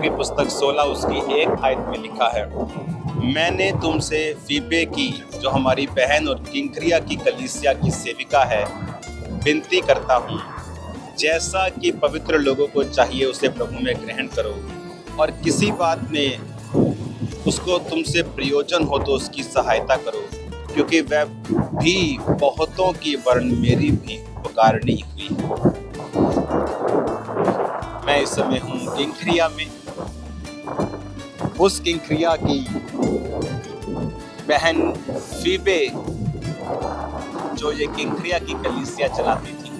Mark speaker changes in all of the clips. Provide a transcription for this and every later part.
Speaker 1: की पुस्तक 16 उसकी 1 आयत में लिखा है, मैंने तुमसे फीबे की, जो हमारी बहन और किंक्रिया की कलीसिया की सेविका है, विनती करता हूँ, जैसा कि पवित्र लोगों को चाहिए उसे प्रभु में ग्रहण करो, और किसी बात में उसको तुमसे प्रयोजन हो तो उसकी सहायता करो, क्योंकि वह भी बहुतों की वर्ण मेरी भी उपकारणी हुई। मैं इस समय हूँ किंक्रिया में, उस किंक्रिया की बहन फीबे जो ये किंक्रिया की कलीसिया चलाती थी,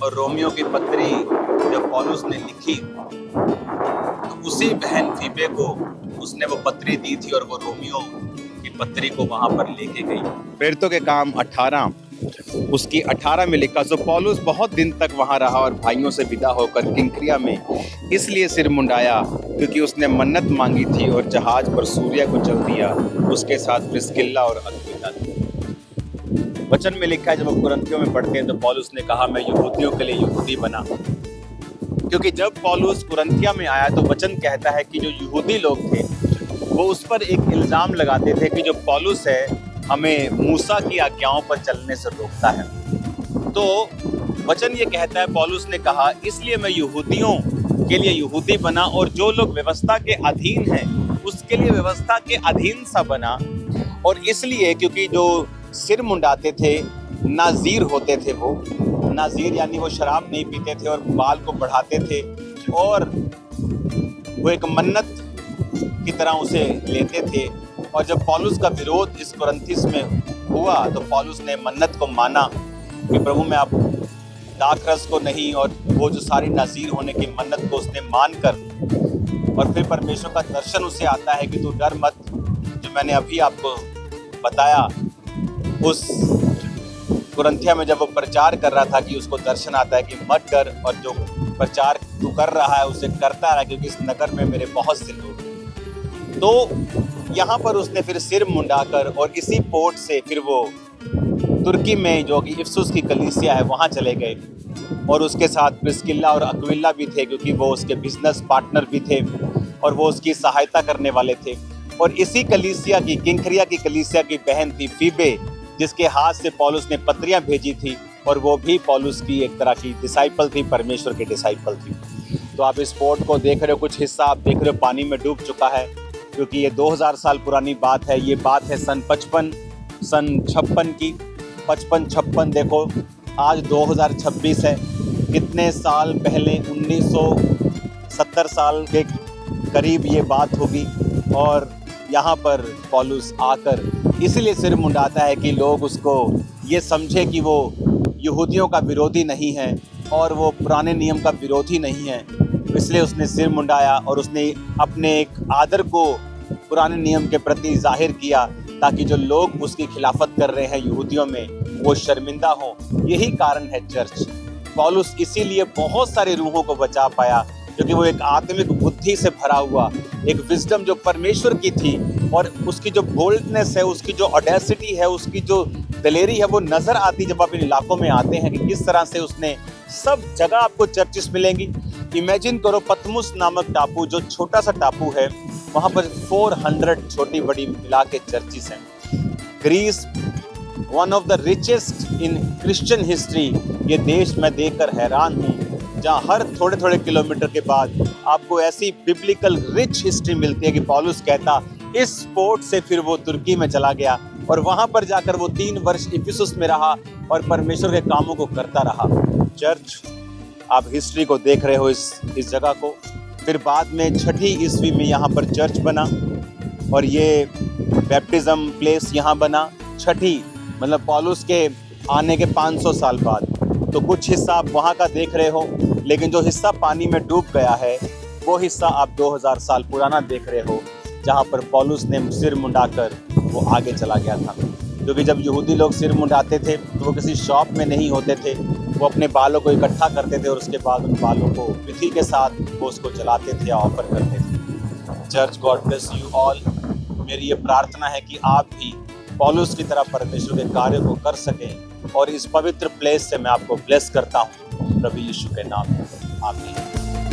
Speaker 1: और रोमियो की पत्री जब पौलुस ने लिखी तो उसी बहन फीबे को उसने वो पत्री दी थी, और वो रोमियो की पत्री को वहां पर लेके गई। प्रेरितों के काम 18 उसकी 18 में लिखा, सो पौलुस बहुत दिन तक वहां रहा और भाइयों से विदा होकर किंक्रिया में इसलिए सिर मुंडाया क्योंकि उसने मन्नत मांगी थी, और जहाज पर सूर्या को चल दिया, उसके साथ प्रिस्किल्ला और अक्विला। वचन में लिखा है, जब हम कुरिन्थियों में पढ़ते हैं तो पौलुस ने कहा, मैं यहूदियों के लिए यहूदी बना, क्योंकि जब पौलुस कुरिन्थिया में आया तो वचन कहता है कि जो यहूदी लोग थे वो उस पर एक इल्ज़ाम लगाते थे कि जो पौलुस है हमें मूसा की आज्ञाओं पर चलने से रोकता है। तो वचन ये कहता है, पौलुस ने कहा इसलिए मैं यहूदियों के लिए यहूदी बना, और जो लोग व्यवस्था के अधीन हैं उसके लिए व्यवस्था के अधीन सा बना, और इसलिए क्योंकि जो सिर मुंडाते थे नाज़ीर होते थे, वो नाज़ीर यानी वो शराब नहीं पीते थे और बाल को बढ़ाते थे, और वो एक मन्नत की तरह उसे लेते थे। और जब पौलुस का विरोध इस कुरिन्थिस में हुआ तो पौलुस ने मन्नत को माना कि प्रभु मैं आप दाखरस को नहीं, और वो जो सारी नाज़ीर होने की मन्नत को उसने मानकर, और फिर परमेश्वर का दर्शन उसे आता है कि तू डर मत, जो मैंने अभी आपको बताया उस कुरिन्थिया में जब वो प्रचार कर रहा था कि उसको दर्शन आता है कि मत डर, और जो प्रचार तू कर रहा है उसे करता रहा, क्योंकि इस नगर में मेरे बहुत से लोग हैं। तो यहाँ पर उसने फिर सिर मुंडाकर और इसी पोर्ट से फिर वो तुर्की में जो कि इफिसुस की कलीसिया है वहाँ चले गए, और उसके साथ प्रिस्किल्ला और अक्विला भी थे, क्योंकि वो उसके बिजनेस पार्टनर भी थे और वो उसकी सहायता करने वाले थे। और इसी कलीसिया की, किंक्रिया की कलीसिया की बहन थी फीबे, जिसके हाथ से पौलुस ने पत्रियां भेजी थी, और वो भी पौलुस की एक तरह की डिसाइपल थी, परमेश्वर की डिसाइपल थी। तो आप इस पोर्ट को देख रहे हो, कुछ हिस्सा आप देख रहे हो पानी में डूब चुका है, क्योंकि ये 2000 साल पुरानी बात है। ये बात है सन 56 की, 55-56। देखो आज 2026 है, कितने साल पहले 1970 साल के करीब ये बात होगी। और यहाँ पर पौलुस आकर इसलिए सिर मुंडाता है कि लोग उसको ये समझे कि वो यहूदियों का विरोधी नहीं है और वो पुराने नियम का विरोधी नहीं है, इसलिए उसने सिर मुंडाया और उसने अपने एक आदर को पुराने नियम के प्रति जाहिर किया, ताकि जो लोग उसकी खिलाफत कर रहे हैं यहूदियों में वो शर्मिंदा हो। यही कारण है चर्च, पौलुस इसीलिए बहुत सारी रूहों को बचा पाया, क्योंकि वो एक आत्मिक बुद्धि से भरा हुआ, एक विजडम जो परमेश्वर की थी, और उसकी जो बोल्डनेस है, उसकी जो ऑडेसिटी है, उसकी जो दलेरी है, वो नज़र आती जब आप इन इलाकों में आते हैं कि किस तरह से उसने, सब जगह आपको चर्चिस मिलेंगी। इमेजिन करो पतमुस नामक टापू, जो छोटा सा टापू है, वहाँ पर 400 छोटी बड़ी मिला के चर्चिस हैं। Greece, one of the richest in Christian history, ये देश मैं देखकर हैरान हूँ, जहाँ हर थोड़े थोड़े किलोमीटर के बाद आपको ऐसी बिब्लिकल रिच हिस्ट्री मिलती है कि पौलुस कहता इस पोर्ट से फिर वो तुर्की में चला गया, और वहाँ पर जाकर वो 3 वर्ष इफिसुस में रहा और परमेश्वर के कामों को करता रहा। चर्च, आप हिस्ट्री को देख रहे हो इस जगह को। फिर बाद में 6वीं ईस्वी में यहाँ पर चर्च बना, और ये बैप्टिज्म प्लेस यहाँ बना। 6वीं मतलब पौलुस के आने के 500 साल बाद। तो कुछ हिस्सा आप वहाँ का देख रहे हो, लेकिन जो हिस्सा पानी में डूब गया है वो हिस्सा आप 2000 साल पुराना देख रहे हो, जहाँ पर पौलुस ने सिर मुंडाकर वो आगे चला गया था। क्योंकि जब यहूदी लोग सिर मुंडाते थे तो वो किसी शॉप में नहीं होते थे, वो अपने बालों को इकट्ठा करते थे और उसके बाद उन बालों को विधि के साथ वो उसको जलाते थे या ऑफर करते थे। Church, God bless you all. मेरी ये प्रार्थना है कि आप भी पौलुस की तरह परमेश्वर के कार्य को कर सकें, और इस पवित्र प्लेस से मैं आपको ब्लेस करता हूँ प्रभु यीशु के नाम में, आमीन।